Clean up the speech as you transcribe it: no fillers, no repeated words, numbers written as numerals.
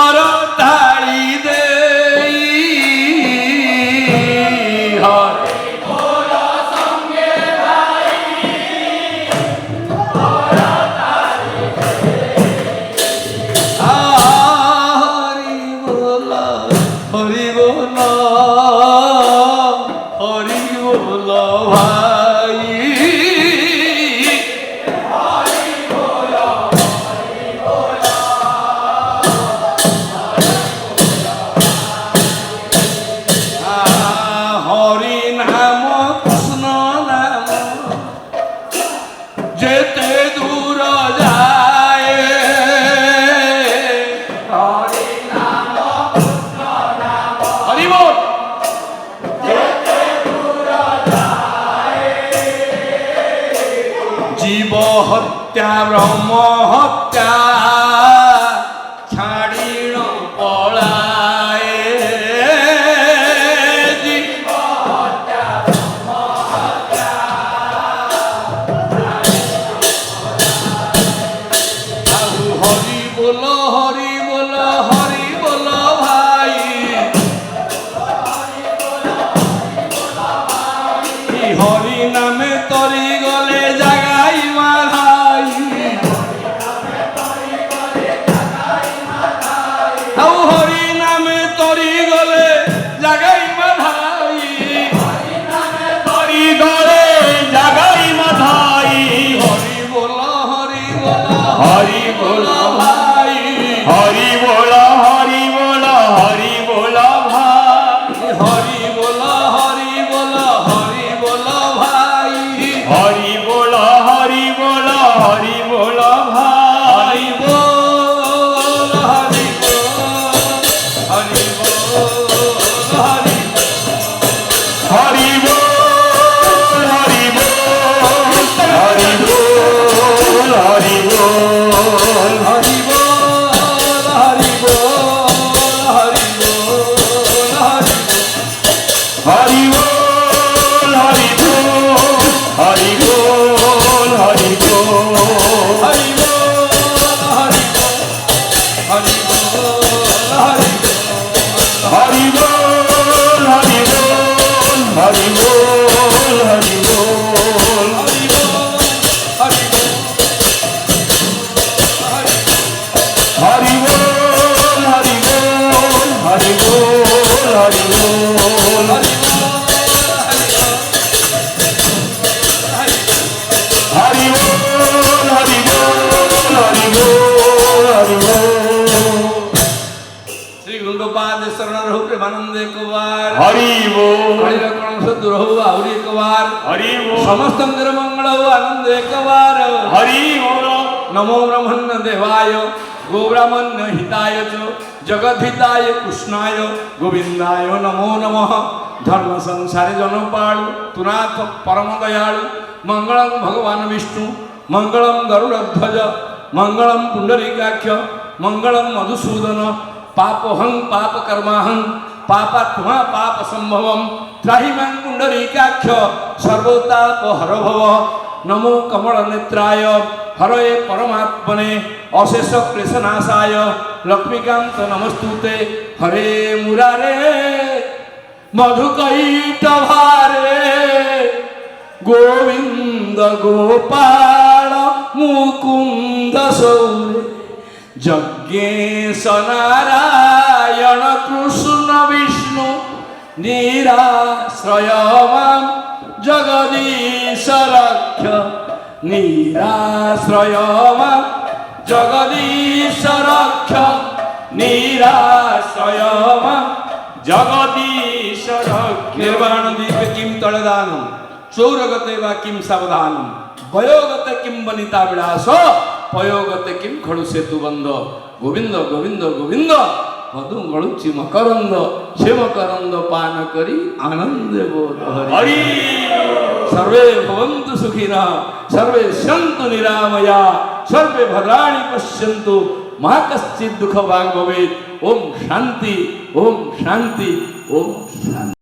করতালি দেই হরি বল সঙ্গে ভাই করতালি হরি বল হরি বল হরি বল ভাই হরি নাম কৃষ্ণ নাম যেতে দূর যায় হরি নাম কৃষ্ণ নাম হরি বল যেতে দূর যায় জীব হত্যা ব্রহ্ম হত্যা ছাড়িণ পলায় জীব হত্যা ব্রহ্ম হত্যা ଆଉ ହରି ବୋଲ ଭାଇ ହରି ନାମେ ତରି ଗଲେ ଜାଗାଇ ମାଧାଇ ଆଉ ହରି ନାମେ ତରି ଗଲେ ଜାଗାଇ ମାଧାଇ ତରି ଗଲେ ଜାଗାଇ ମାଧାଇ ହରି ବୋଲ হরি বল ভাই হরি বল হরি বল হরি বল ভাই হরি বল ভাই হরি বল হরি বল হরি বল ভাই হরি বল হরি বল হরি হরি বল হরি বল হরি বল হরি বল হরি বল হরি বল হরি বল হরি বল হরি বল হরি বল হরি বল হরি হরি বল হরি বল হরি বল হরি বল হরি বল হরি বল হরি বল হরি বল হরি বল হরি বল হরি বল হরি বল শ্রী গুঙ্গপাদ শরণ রহু প্রেমানন্দ একবার হরি বল হরির কণস দূর হউ আহুরি একবার হরি বল সমস্তঙ্কর মঙ্গল হউ আনন্দ একবার হরি বল নমো ব্রহ্মণ্য দেবায় গোব্রাহ্মণ্য হিতায় চ জগদ্ধিতায় কৃষ্ণায় গোবিন্দায় নমো নমঃ ধর্ম সংসারে জনপালু তুনাথ পরম দয়ালু মঙ্গলং ভগবান বিষ্ণু মঙ্গলং গরুড়ধ্বজ মঙ্গলং পুণ্ডরীকাক্ষ মঙ্গলং মধুসূদন পাপহং পাপ কর্মাহং পাপাত্মা পাপ সম্ভবম ত্রাহি মাং পুণ্ডরীকাক্ষ সর্বতাপ হর ভব নমো কমল নেত্রায় হরে পরমাত্মনে অশেষ ক্লেশনাশায় লক্ষ্মীকান্ত নমস্তুতে হরে মুরারে মধুকৈটভারে গোবিন্দ গোপাল মুকুন্দ সৌরে যজ্ঞেশ নারায়ণ কৃষ্ণ বিষ্ণু নিরাশ্রয় মাম জগদীশ রক্ষ নিরাশ্রয় মাম জগদীশ রক্ষ নিরাশ্রয় মাম জগদীশ রক্ষ নির্বাণ দীপে কিম তড়দানম চৌরগতে বা কিম সাবধানম বয়োগতে কিম বনিতা বিଳାস পয়োগতে কিম খড়ু সেতু বন্ধ গোবিন্দ গোবিন্দ গোবিন্দ মধু গড়ুচি মকরন্দ সে মকরন্দ পান করি আনন্দে বোধ হরি সর্বে ভবন্তু সুখিনঃ সর্বে সন্তু নিরাময়া সর্বে ভদ্রাণি পশ্যন্তু মা কশ্চিৎ দুঃখ ভাগ ভবেৎ ওম শান্তি ওম শান্তি ওম শান্তি।